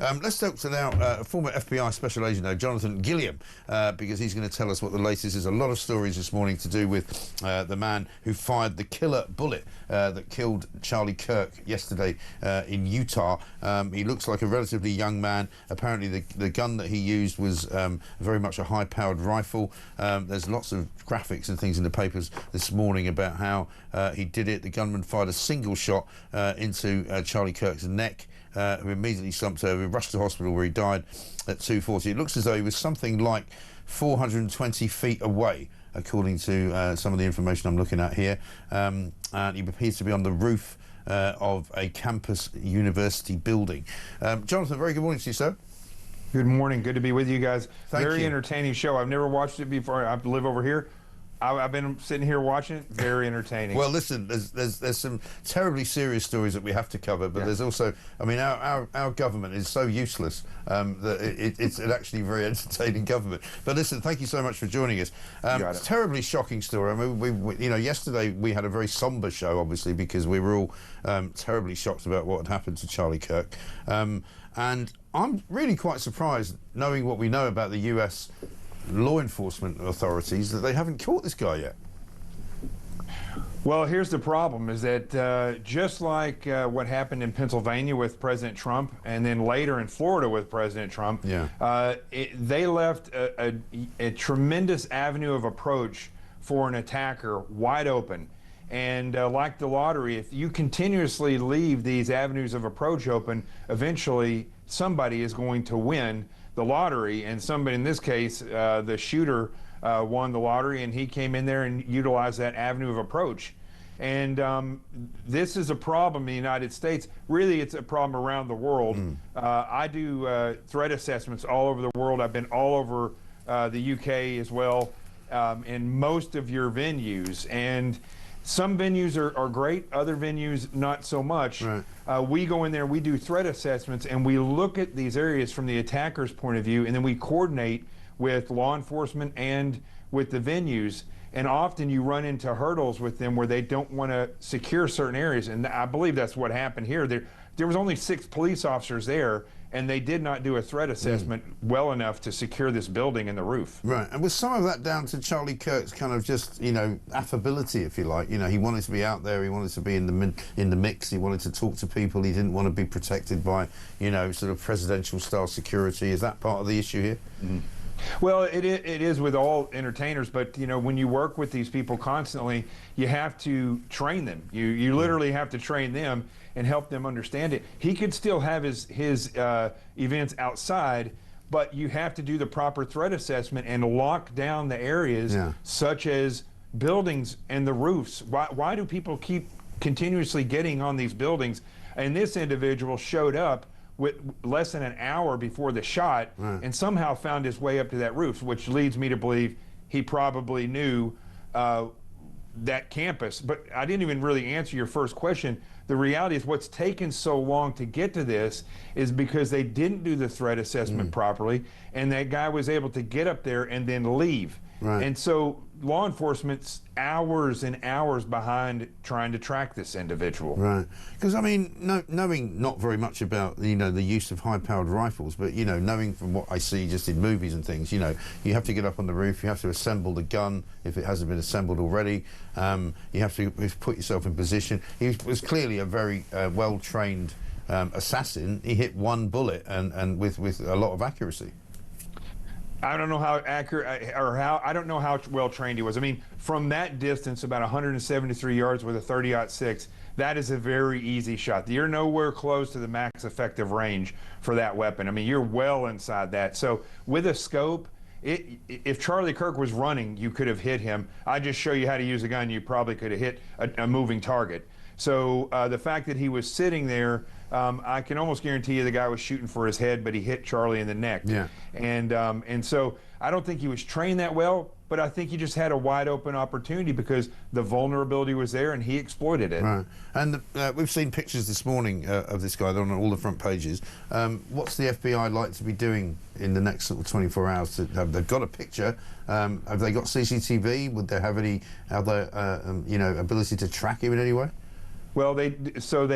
Let's talk to now former FBI Special Agent Jonathan Gilliam, because he's going to tell us what the latest is. A lot of stories this morning to do with the man who fired the killer bullet that killed Charlie Kirk yesterday in Utah. He looks like a relatively young man. Apparently the gun that he used was very much a high-powered rifle. There's lots of graphics and things in the papers this morning about how he did it. The gunman fired a single shot into Charlie Kirk's neck, who immediately slumped over, rushed to hospital where he died at 2:40. It looks as though he was something like 420 feet away, according to some of the information I'm looking at here. And he appears to be on the roof of a campus university building. Jonathan, very good morning to you, sir. Good morning. Good to be with you guys. Thank Very you. entertaining show. I've never watched it before. I live over here. I've been sitting here watching it. Very entertaining. Well, listen, there's some terribly serious stories that we have to cover, but there's also, I mean, our government is so useless that it's an actually very entertaining government. But listen, thank you so much for joining us. It's a terribly shocking story. I mean, we you know, yesterday we had a very somber show, obviously, because we were all terribly shocked about what had happened to Charlie Kirk. And I'm really quite surprised, knowing what we know about the US law enforcement authorities, that they haven't caught this guy yet. Well, here's the problem, is that just like what happened in Pennsylvania with President Trump, and then later in Florida with President Trump, they left a tremendous avenue of approach for an attacker wide open. And like the lottery, if you continuously leave these avenues of approach open, eventually somebody is going to win the lottery. And somebody, in this case, the shooter, won the lottery, and he came in there and utilized that avenue of approach. And this is a problem in the United States. Really, it's a problem around the world. I do threat assessments all over the world. I've been all over the UK as well, in most of your venues. And some venues are great, other venues not so much. Right. We go in there, we do threat assessments, and we look at these areas from the attacker's point of view, and then we coordinate with law enforcement and with the venues. And often you run into hurdles with them where they don't want to secure certain areas. And I believe that's what happened here. There was only 6 police officers there, and they did not do a threat assessment well enough to secure this building and the roof. Right, and was some of that down to Charlie Kirk's kind of just, you know, affability, if you like? You know, he wanted to be out there, he wanted to be in the mix, he wanted to talk to people, he didn't want to be protected by, you know, sort of presidential style security. Is that part of the issue here? Well, it is with all entertainers, but you know, when you work with these people constantly, you have to train them. You literally have to train them and help them understand it. He could still have his events outside, but you have to do the proper threat assessment and lock down the areas, such as buildings and the roofs. Why do people keep continuously getting on these buildings? And this individual showed up with less than an hour before the shot, and somehow found his way up to that roof, which leads me to believe he probably knew that campus. But I didn't even really answer your first question. The reality is, what's taken so long to get to this is because they didn't do the threat assessment properly, and that guy was able to get up there and then leave. And so law enforcement's hours and hours behind trying to track this individual. Right, because I mean, knowing not very much about, you know, the use of high-powered rifles, but you know, knowing from what I see just in movies and things, you know, you have to get up on the roof, you have to assemble the gun if it hasn't been assembled already. You have to put yourself in position. He was clearly a very well-trained assassin. He hit one bullet and with a lot of accuracy. I don't know how accurate, or I don't know how well trained he was. I mean, from that distance, about 173 yards with a 30-06, that is a very easy shot. You're nowhere close to the max effective range for that weapon. I mean, you're well inside that. So with a scope, if Charlie Kirk was running, you could have hit him. I just show you how to use a gun, you probably could have hit a moving target. So the fact that he was sitting there, I can almost guarantee you the guy was shooting for his head, but he hit Charlie in the neck. And so I don't think he was trained that well, but I think he just had a wide open opportunity because the vulnerability was there and he exploited it. Right. And we've seen pictures this morning of this guy. They're on all the front pages. What's the FBI like to be doing in the next sort of 24 hours? They've got a picture. Have they got CCTV? Would they have any other you know, ability to track him in any way? Well, they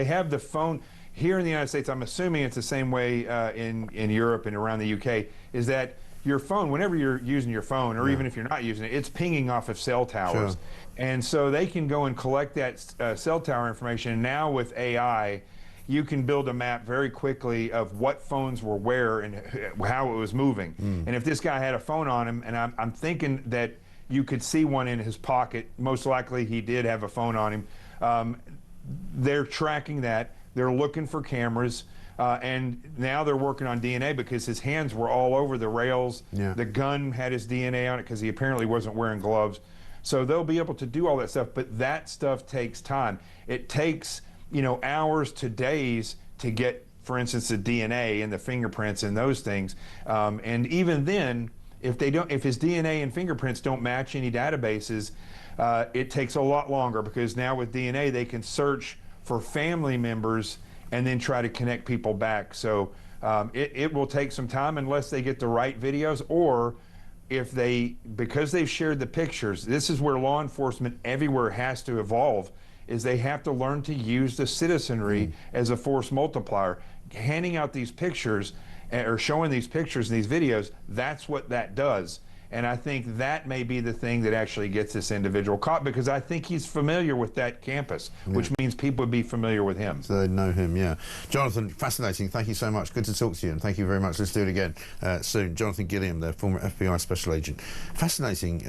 have the phone. here in the United States, I'm assuming it's the same way in Europe and around the UK, is that your phone, whenever you're using your phone, or even if you're not using it, it's pinging off of cell towers. Sure. And so they can go and collect that cell tower information. And now with AI, you can build a map very quickly of what phones were where and how it was moving. And if this guy had a phone on him, and I'm thinking that you could see one in his pocket, most likely he did have a phone on him. They're tracking that. They're looking for cameras. And now they're working on DNA because his hands were all over the rails. Yeah. The gun had his DNA on it because he apparently wasn't wearing gloves. So they'll be able to do all that stuff, but that stuff takes time. It takes, you know, hours to days to get, for instance, the DNA and the fingerprints and those things. And even then, if his DNA and fingerprints don't match any databases, it takes a lot longer, because now with DNA they can search for family members and then try to connect people back. So it will take some time unless they get the right videos, or if because they've shared the pictures. This is where law enforcement everywhere has to evolve, is they have to learn to use the citizenry as a force multiplier. Handing out these pictures or showing these pictures and these videos, that's what that does. And I think that may be the thing that actually gets this individual caught, because I think he's familiar with that campus, which means people would be familiar with him. So they know him, yeah. Jonathan, fascinating. Thank you so much. Good to talk to you, and thank you very much. Let's do it again soon. Jonathan Gilliam, the former FBI special agent. Fascinating.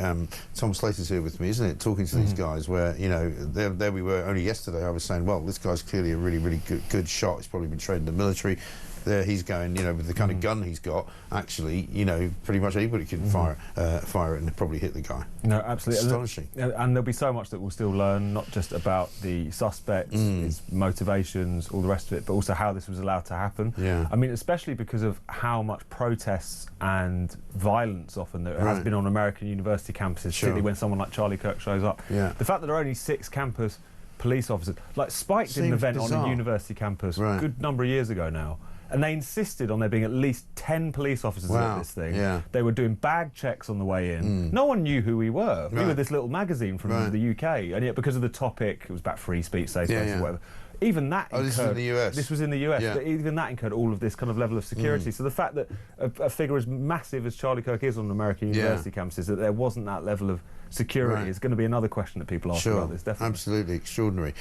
Tom Slater's here with me, isn't it? Talking to these guys where, you know, there we were only yesterday. I was saying, well, this guy's clearly a really, really good shot. He's probably been trained in the military. There he's going, you know, with the kind of gun he's got, actually, you know, pretty much anybody can fire it and probably hit the guy. No, absolutely. Astonishing. And there'll be so much that we'll still learn, not just about the suspects, his motivations, all the rest of it, but also how this was allowed to happen. Yeah. I mean, especially because of how much protests and violence often there has been on American university campuses, particularly when someone like Charlie Kirk shows up. Yeah. The fact that there are only 6 campus police officers, like Spike did an event on a university campus a good number of years ago now, and they insisted on there being at least 10 police officers at this thing. Yeah. They were doing bag checks on the way in. No one knew who we were. We were this little magazine from the UK, and yet because of the topic, it was about free speech, safe space, or whatever. Even that incurred, this was in the US. This was in the US, but even that incurred all of this kind of level of security. So the fact that a figure as massive as Charlie Kirk is on American university campuses, that there wasn't that level of security is going to be another question that people ask about this, definitely. Absolutely, extraordinary.